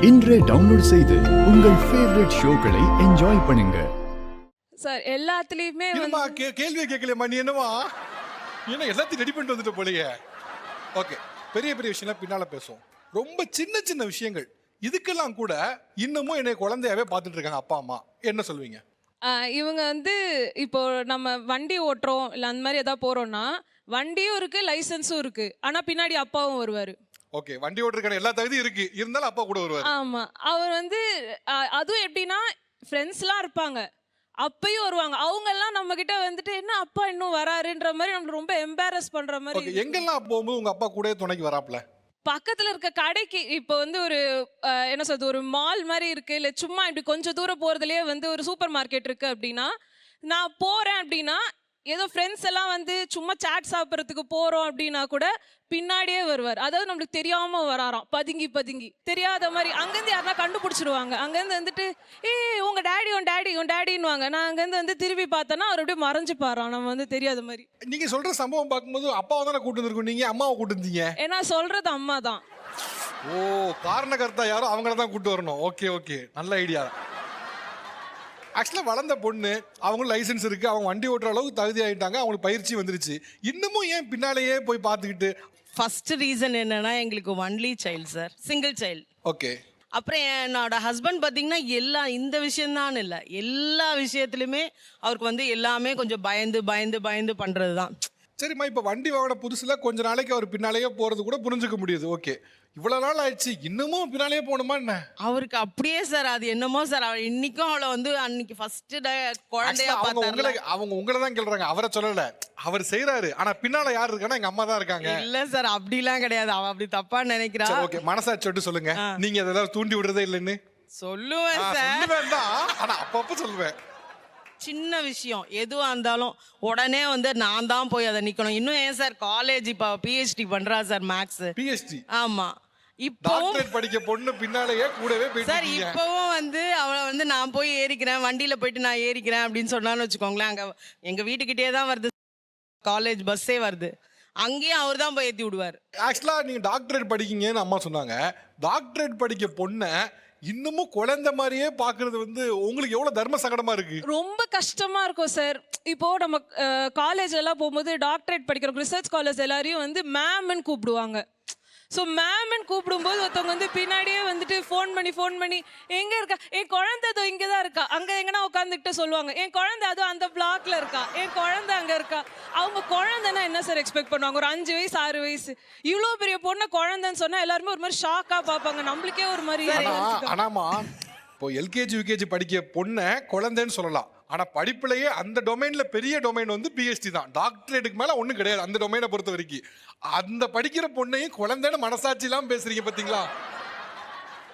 இன்றே டவுன்லோட் செய்து உங்கள் ஃபேவரட் ஷோக்களை என்ஜாய் பண்ணுங்க. சார் எல்லாத்துலயுமே என்னமா கேள்வியை கேட்கலையம்மா நீ என்னமா என்ன எல்லாத்தையும் ரெடி பண்ணிட்டு வந்துட்டு போலயே. ஓகே, பெரிய பெரிய விஷயம்லாம் பின்னால பேசுவோம். ரொம்ப சின்ன சின்ன விஷயங்கள் இதுக்கெல்லாம் கூட இன்னமும் என்னை குழந்தையாவே பார்த்துட்டு இருக்காங்க அப்பா அம்மா. என்ன சொல்லுவீங்க? இவங்க இப்போ நம்ம வண்டி ஓட்டுறோம் இல்லை அந்த மாதிரி ஏதாவது போறோம்னா வண்டியும் இருக்கு லைசன்ஸும் இருக்கு, ஆனா பின்னாடி அப்பாவும் வருவாரு. ஓகே, வண்டி ஓட்டுறதுக்கான எல்லா தகுதியும் இருக்கு, இருந்தாலும் அப்பா கூட வருவாரு. ஆமா, அவர் அதுவும் எப்படின்னா ஃப்ரெண்ட்ஸ்லாம் இருப்பாங்க, அப்பயும் வருவாங்க. அவங்க எல்லாம் நம்ம கிட்ட வந்துட்டு என்ன அப்பா இன்னும் வராருன்ற மாதிரி நம்மள ரொம்ப எம்பாரஸ் பண்ற மாதிரி. எங்கெல்லாம் போகும்போது உங்க அப்பா கூட துணைக்கு வராப்ல? பக்கத்துல இருக்க கடைக்கு இப்போ ஒரு என்ன சொல்றது, ஒரு மால் மாதிரி இருக்கு, இல்லை சும்மா இப்படி கொஞ்சம் தூரம் போறதுலயே ஒரு சூப்பர் மார்க்கெட் இருக்கு அப்படின்னா நான் போறேன் அப்படின்னா, ஏதோ ஃப்ரெண்ட்ஸ் எல்லாம் சும்மா சாட் சாப்பிட்றதுக்கு போறோம் அப்படின்னா கூட பின்னாடியே வருவார். அதாவது நம்மளுக்கு தெரியாம வராராம், பதுங்கி பதுங்கி தெரியாத மாதிரி. அங்கேருந்து யாருன்னா கண்டுபிடிச்சிடுவாங்க. அங்கேருந்து உங்க டேடி உன் டேடின்னுவாங்க. நான் அங்கேருந்து திரும்பி பார்த்தேன்னா அவர் அப்படியே மறைஞ்சு பாறான், நம்ம தெரியாத மாதிரி. நீங்க சொல்ற சம்பவம் பார்க்கும்போது அப்பாவை தானே கூட்டு வந்திருக்கோம், நீங்க அம்மாவை கூட்டு வந்தீங்க. ஏன்னா சொல்றது அம்மா தான். ஓ, காரணகர்த்தா யாரோ அவங்கள தான் கூட்டு வரணும். ஓகே ஓகே, நல்ல ஐடியா. ஆக்சுவலாக வளர்ந்த பொண்ணு, அவங்களும் லைசன்ஸ் இருக்கு, அவங்க வண்டி ஓட்டுற அளவுக்கு தகுதி ஆகிட்டாங்க, அவங்களுக்கு பயிற்சி வந்துருச்சு. இன்னமும் ஏன் பின்னாலேயே போய் பார்த்துக்கிட்டு? ஃபர்ஸ்ட் ரீசன் என்னன்னா, எங்களுக்கு only child sir, single child. Okay. அப்புறம் என்னோட ஹஸ்பண்ட் பார்த்தீங்கன்னா இந்த விஷயம்தான் இல்லை, எல்லா விஷயத்துலையுமே அவருக்கு எல்லாமே கொஞ்சம் பயந்து பயந்து பயந்து பண்ணுறது தான். சரிம்மா, இப்போ வண்டி வாங்கின புதுசில் கொஞ்ச நாளைக்கு அவர் பின்னாலேயே போகிறது கூட புரிஞ்சுக்க முடியுது. ஓகே, இவ்வளோ நாள் ஆயிடுச்சு, இன்னமும் பின்னாலேயே போகணுமா என்ன? அவருக்கு அப்படியே சார், அது என்னமோ சார், அவர் இன்னைக்கும் அவளை அன்னைக்கு ஃபர்ஸ்ட் குழந்தையா பார்த்தாங்க. அவங்க உங்களை தான் கேள்றாங்க, அவரை சொல்லலை. அவர் செய்யறாரு, ஆனா பின்னால யார் இருக்கானா எங்க அம்மா தான் இருக்காங்க. இல்ல சார், அப்படிலாம் கிடையாது, அவ அப்படி தப்பா நினைக்கிறா. ஓகே, மனசாட்சி விட்டு சொல்லுங்க, நீங்க அதெல்லாம் தூண்டி விடுறதே இல்லைன்னு. சொல்லுவேன் சார், ஆனா அப்பப்ப சொல்லுவேன். சின்ன விஷயம் எதுவா இருந்தாலும் உடனே நான் தான் போய் அதை நிக்கணும். இன்னும் ஏன் சார் காலேஜ் இப்போ பிஹெச்டி பண்றா சார், மேக்ஸ் பிஹெச்டி. ஆமா, இப்போ படிக்க பொண்ணு பின்னாலேயே கூடவே போயிட்டு சார். இப்பவும் அவளை நான் போய் ஏறிக்கிறேன், வண்டியில போயிட்டு நான் ஏறிக்கிறேன் அப்படின்னு சொன்னான்னு வச்சுக்கோங்களேன், அங்க எங்க வீட்டுக்கிட்டே தான் வருது, காலேஜ் பஸ்ஸே வருது, அங்கேயும் அவர் தான் போய் ஏற்றி விடுவார். ஆக்சுவலா நீங்க டாக்டரேட் படிக்கீங்கன்னு அம்மா சொன்னாங்க. டாக்டரேட் படிக்க பொண்ணை இன்னமும் குழந்தை மாதிரியே பாக்குறது உங்களுக்கு எவ்வளவு தர்ம சங்கடமா இருக்கு? ரொம்ப கஷ்டமா இருக்கும் சார். இப்போ நம்ம காலேஜ் எல்லாம் போகும்போது டாக்டரேட் படிக்கிறோம், ரிசர்ச் காலேஜ் எல்லாரையும் மேம்னு கூப்பிடுவாங்க. ஸோ மேம்னு கூப்பிடும்போது ஒருத்தவங்க பின்னாடியே ஃபோன் பண்ணி எங்கே இருக்கா என் குழந்தை, அதோ இங்கே தான் இருக்கா, அங்கே எங்கன்னா உட்காந்துக்கிட்டு சொல்லுவாங்க என் குழந்தை அதோ அந்த பிளாக்ல இருக்கா, என் குழந்தை அங்கே இருக்கா. அவங்க குழந்தைன்னா என்ன சார் எக்ஸ்பெக்ட் பண்ணுவாங்க? ஒரு 5 வயசு 6 வயசு, இவ்வளோ பெரிய பொண்ணை குழந்தைன்னு சொன்னால் எல்லாருமே ஒரு மாதிரி ஷாக்காக பார்ப்பாங்க, நம்மளுக்கே ஒரு மாதிரி. ஆனாமா, இப்போ எல்கேஜி யூகேஜி படிக்க பொண்ணை குழந்தைன்னு சொல்லலாம், ஆனா படிப்புலயே அந்த டொமைன்ல பெரிய டொமைன் பிஹெச்டி தான். டாக்டரேட்டுக்கு மேல ஒண்ணும் கிடையாது அந்த டொமைனை பொறுத்த வரைக்கும். அந்த படிக்கிற பொண்ணையும் குழந்தைன்னு மனசாட்சி எல்லாம் பேசுறீங்க பாத்தீங்களா?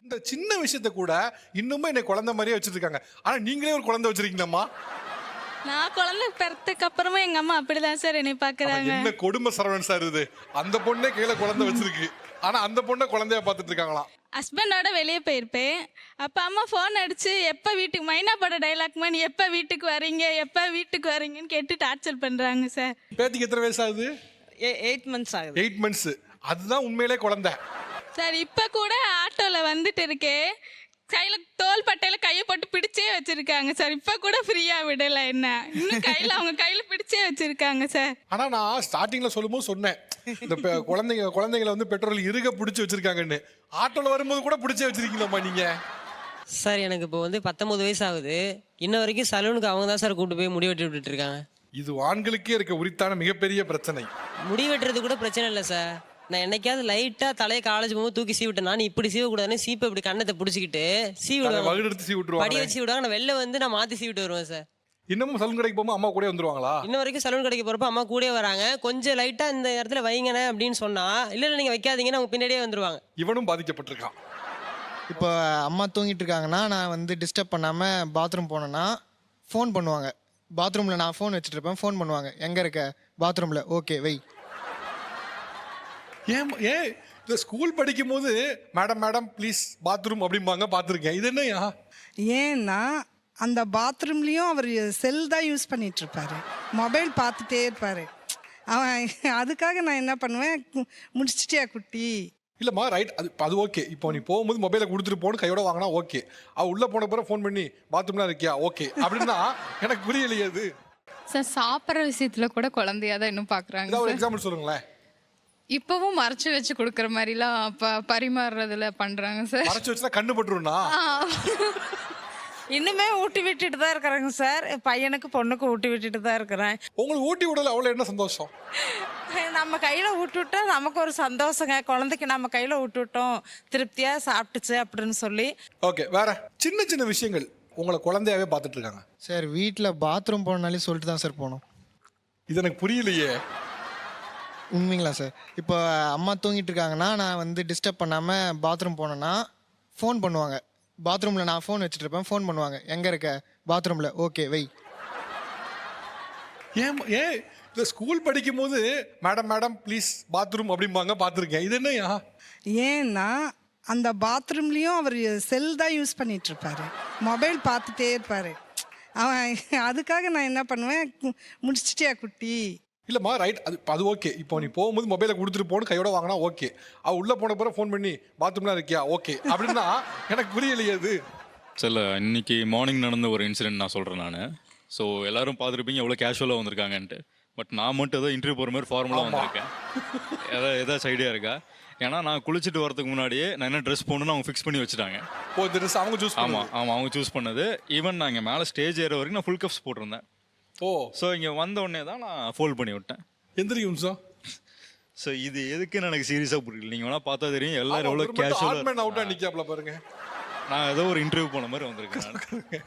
இந்த சின்ன விஷயத்த கூட இன்னுமே என்னை குழந்தை மாதிரியே வச்சிட்டு இருக்காங்க. ஆனா நீங்களே ஒரு குழந்தை வச்சிருக்கீங்களா? நான் குழந்தை பிறத்துக்கு அப்புறமா எங்க அம்மா அப்படிதான் சார் என்னை பாக்குறாங்க. என்ன கொடுமை சரவணன் சார் இது. அந்த பொண்ணே கையில குழந்தை வச்சிருக்கு, ஆனா அந்த பொண்ணை குழந்தையா பார்த்துட்டு இருக்காங்களாம். ஹஸ்பண்டோட வெளியே போயிருப்பேன், அப்போ அம்மா ஃபோன் அடிச்சு எப்போ வீட்டுக்கு, மைனா பட டைலாக் மாதிரி எப்போ வீட்டுக்கு வரீங்கன்னு கேட்டு டார்ச்சர் பண்ணுறாங்க சார். பேத்திக்கு எத்தனை வயசு ஆகுது? 8 months ஆகுது. 8 months. அதுதான் உண்மையிலே குழந்தை சார். இப்போ கூட ஆட்டோவில் வந்துட்டு இருக்கேன், கையில் தோள்பட்டையில் கையை போட்டு பிடிச்சே வச்சிருக்காங்க சார். இப்போ கூட ஃப்ரீயா விடலை, என்ன இன்னும் அவங்க கையில் பிடிச்சே வச்சிருக்காங்க சார். ஆனால் நான் ஸ்டார்டிங்கில் சொல்லும்போது சொன்னேன், இந்த குழந்தைங்களை பெட்ரோல் இருக பிடிச்சி வச்சிருக்காங்கன்னு. ஆட்டோவில் வரும்போது கூட பிடிச்சே வச்சிருக்கீங்களாம்மா நீங்கள்? சார் எனக்கு இப்போ 19 வயசு ஆகுது, இன்ன வரைக்கும் சலூனுக்கு அவங்க தான் சார் கூட்டு போய் முடி வெட்டி விட்டுட்டு இருக்காங்க. இது ஆண்களுக்கே இருக்க உரித்தான மிகப்பெரிய பிரச்சனை. முடி வெட்டுறது கூட பிரச்சனை இல்லை சார், நான் என்னைக்காவது லைட்டா தலையை காலேஜ் போகும்போது தூக்கி சீவிட்டேன். நான் இப்படி சீவக்கூடாதுன்னு சீப்பை இப்படி கண்ணத்தை பிடிச்சிக்கிட்டு சீவிடுவாங்க, படி வச்சு விடுவாங்க. நான் வெளில நான் மாற்றி சீவிட்டு வருவேன் சார். இன்னமும் சலூன் கடைக்கு போகும்போது அம்மா கூட வந்துருவாங்களா? இன்ன வரைக்கும் சலூன் கடைக்கு போகிறப்ப அம்மா கூட வராங்க. கொஞ்சம் லைட்டா இந்த இடத்துல வைங்கண்ணே அப்படின்னு சொன்னா, இல்லை நீங்க வைக்காதீங்கன்னு அவங்க பின்னாடியே வந்துருவாங்க. இவனும் பாதிக்கப்பட்டிருக்கான். இப்போ அம்மா தூங்கிட்டு இருக்காங்கன்னா நான் டிஸ்டர்ப் பண்ணாமல் பாத்ரூம் போனேன்னா ஃபோன் பண்ணுவாங்க. பாத்ரூமில் நான் ஃபோன் வச்சுட்டு இருப்பேன், ஃபோன் பண்ணுவாங்க, எங்கே இருக்க? பாத்ரூமில். ஓகே வை. ஏன் இந்த ஸ்கூல் படிக்கும் போது மேடம் ப்ளீஸ் பாத்ரூம் அப்படிம்பாங்க, பார்த்துருக்கேன். இது என்னையா? ஏன்னா அந்த பாத்ரூம்லேயும் அவர் செல் தான் யூஸ் பண்ணிட்டு இருப்பாரு, மொபைல் பார்த்துட்டே இருப்பாரு. அவன் அதுக்காக நான் என்ன பண்ணுவேன், முடிச்சிட்டியா குட்டி இல்லம்மா ரைட், அது ஓகே. இப்போ நீ போகும்போது மொபைலை கொடுத்துட்டு போன்னு கையோட வாங்கினா ஓகே. உள்ள போன பிறகு ஃபோன் பண்ணி பாத்ரூம்லாம் இருக்கியா ஓகே அப்படின்னா எனக்கு புரியலையே அது. சார் சாப்பிட்ற விஷயத்துல கூட குழந்தையா தான் இன்னும் ஏதாவது ஒரு பாக்குறாங்க. எக்ஸாம்பிள் சொல்லுங்களேன். இப்பவும் மறைச்சு வச்சு கொடுக்குற மாதிரிலாம் பரிமாறுறதுல பண்றாங்க சார். மறைச்சு வச்சுனா கண்ணு பட்டுருன்னா இன்னுமே ஊட்டி விட்டுட்டு தான் இருக்கிறேங்க சார். பையனுக்கு பொண்ணுக்கு ஊட்டி விட்டுட்டு தான் இருக்கிறேன். உங்களுக்கு ஊட்டி விடல அவ்வளோ என்ன சந்தோஷம்? நம்ம கையில் விட்டு விட்டா நமக்கு ஒரு சந்தோஷங்க. குழந்தைக்கு நம்ம கையில் விட்டு விட்டோம், திருப்தியாக சாப்பிட்டுச்சு அப்படின்னு சொல்லி. ஓகே, வேற சின்ன சின்ன விஷயங்கள் உங்களை குழந்தையாவே பார்த்துட்டு இருக்காங்க. சார் வீட்டில் பாத்ரூம் போனாலே சொல்லிட்டு தான் சார் போகணும். இது எனக்கு புரியலையே. உண்மைங்களா சார்? இப்போ அம்மா தூங்கிட்டு இருக்காங்கன்னா நான் வந்து டிஸ்டர்ப் பண்ணாமல் பாத்ரூம் போனேன்னா ஃபோன் பண்ணுவாங்க. பாத்ரூமில் நான் ஃபோன் வச்சுட்டு இருப்பேன், ஃபோன் பண்ணுவாங்க எங்கே இருக்க பாத்ரூமில், ஓகே வை. ஏன் இல்லை ஸ்கூல் படிக்கும் போது மேடம் ப்ளீஸ் பாத்ரூம் அப்படிம்பாங்க, பார்த்துருக்கேன். இது என்னையா? ஏன்னா அந்த பாத்ரூம்லேயும் அவர் செல் தான் யூஸ் பண்ணிட்டு இருப்பாரு, மொபைல் பார்த்துட்டே இருப்பாரு. அவன் அதுக்காக நான் என்ன பண்ணுவேன், முடிச்சிட்டியா குட்டி? இல்லம்மா ரைட், அது ஓகே. இப்போ நீ போகும்போது மொபைலை கொடுத்துட்டு போன்னு கையோட வாங்கினா ஓகே. உள்ள போன பிறகு ஃபோன் பண்ணி பாத்ரூம்லாம் இருக்கியா ஓகே அப்படின்னா எனக்கு புரியலையே அது. சில இன்னைக்கு மார்னிங் நடந்த ஒரு இன்சிடென்ட் நான் சொல்கிறேன் நான். ஸோ எல்லாரும் பார்த்துருப்பீங்க எவ்வளோ கேஷுவலாக வந்திருக்காங்கன்ட்டு. பட் நான் மட்டும் ஏதோ இன்டர்வியூ போகிற மாதிரி ஃபார்மலாக வந்திருக்கேன். ஏதாச்சும் ஐடியா இருக்கா? ஏன்னா நான் குளிச்சுட்டு வரதுக்கு முன்னாடியே நான் என்ன ட்ரெஸ் போடணும்னு அவங்க ஃபிக்ஸ் பண்ணி வச்சுட்டாங்க. ட்ரெஸ் அவங்க சூஸ் ஆமாம் அவங்க சூஸ் பண்ணது. ஈவன் நான் இங்கே மேலே ஸ்டேஜ் ஏற வரைக்கும் நான் ஃபுல் கப்ஸ் போட்டிருந்தேன். ஸோ இங்கே வந்த உடனே தான் நான் ஃபோல்ட் பண்ணி விட்டேன். எந்திரிக்க நிமிஷம். ஸோ இது எதுக்குன்னு எனக்கு சீரியஸாக புரியல. நீங்கள் வேணால் பார்த்தா தெரியும் எல்லாரும் எவ்வளோ கேஷுவலாக அவுட்டா நிற்காப்ல பாருங்க. நான் ஏதோ ஒரு இன்டர்வியூ போன மாதிரி வந்திருக்கேன்.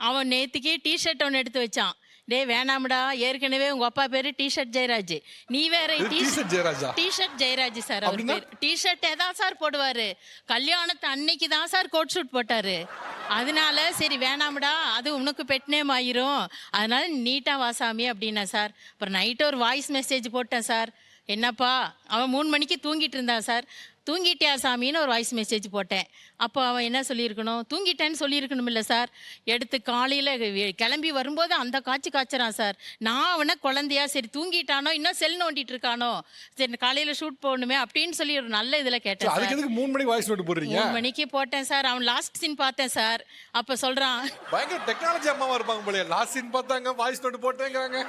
அவன் நேற்றுக்கே டிஷர்ட் ஒன்று எடுத்து வச்சான். டே வேணாம்டா, ஏற்கனவே உங்க அப்பா பேரு டிஷர்ட் ஜெயராஜ், நீ வேற டிஷர்ட் ஜெயராஜா? டிஷர்ட் ஜெயராஜ் சார் அவர் பேர். டிஷர்ட்டே தான் சார் போடுவாரு. கல்யாணத்து அன்னைக்கு தான் சார் கோட் ஷூட் போட்டாரு. அதனால சரி வேணாம்டா, அது உனக்கு பெட் நேம் ஆயிரும், அதனால நீட்டா வாசாமி அப்படின்னா சார். அப்புறம் நைட்டு ஒரு வாய்ஸ் மெசேஜ் போட்டேன் சார். என்னப்பா, அவன் 3 மணிக்கு தூங்கிட்டு இருந்தான் சார். தூங்கிட்டியா சாமின்னு ஒரு வாய்ஸ் மெசேஜ் போட்டேன். அப்போ அவன் என்ன சொல்லியிருக்கணும், தூங்கிட்டேன்னு சொல்லியிருக்கணும் இல்லை சார். எடுத்து காலையில் கிளம்பி வரும்போது அந்த காய்ச்சறான் சார். நான் அவனை குழந்தையா சரி தூங்கிட்டானோ இன்னும் செல் நோண்டிட்டு இருக்கானோ, சரி காலையில் ஷூட் போடணுமே அப்படின்னு சொல்லி ஒரு நல்ல இதில் கேட்டேன் சார். 3 மணிக்கு வாய்ஸ் நோட் போடுறீங்க? 3 மணிக்கு போட்டேன் சார். அவன் லாஸ்ட் சீன் பார்த்தேன் சார். அப்போ சொல்கிறான், பயங்கர டெக்னாலஜி அம்மாவா இருப்பாங்க போல, லாஸ்ட் சீன் பார்த்தாங்க வாய்ஸ் நோட் போட்டேங்கிறாங்க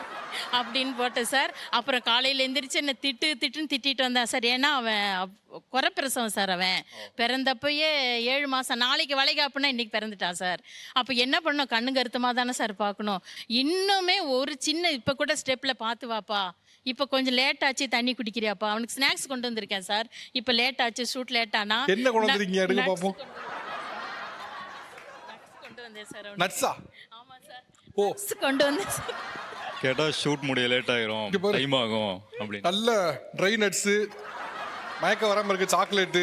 அப்படின்னு போட்டேன் சார். அப்புறம் காலையில் எந்திரிச்சு என்ன திட்டுன்னு திட்டிட்டு வந்தான் சார். ஏன்னா அவன் குறப்பிரசவம் சார். அவன் பிறந்தப்பயே 7 மாதம். நாளைக்கு வளைகாப்புனா இன்னைக்கு பிறந்துட்டான் சார். அப்போ என்ன பண்ணணும், கண்ணு கருத்தமாக தானே சார் பார்க்கணும். இன்னுமே ஒரு சின்ன இப்போ கூட ஸ்டெப்பில் பார்த்து வாப்பா, இப்போ கொஞ்சம் லேட் ஆச்சு தண்ணி குடிக்கிறியாப்பா, அவனுக்கு ஸ்நாக்ஸ் கொண்டு வந்திருக்கேன் சார். இப்போ லேட் ஆச்சு, ஷூட் லேட் ஆனா என்ன கொண்டு வந்திருக்கீங்க எடுங்க பாப்போம். கொண்டு வந்தேன் சார். நட்ஸா? ஆமாம் சார், ஓ கொண்டு வந்தேன் சார். கேட்டால் ஷூட் முடிய லேட் ஆயிரும், டைம் ஆகும் அப்படின்னு. நல்ல ட்ரை நட்ஸு, மயக்க வராமல் இருக்கு, சாக்லேட்டு.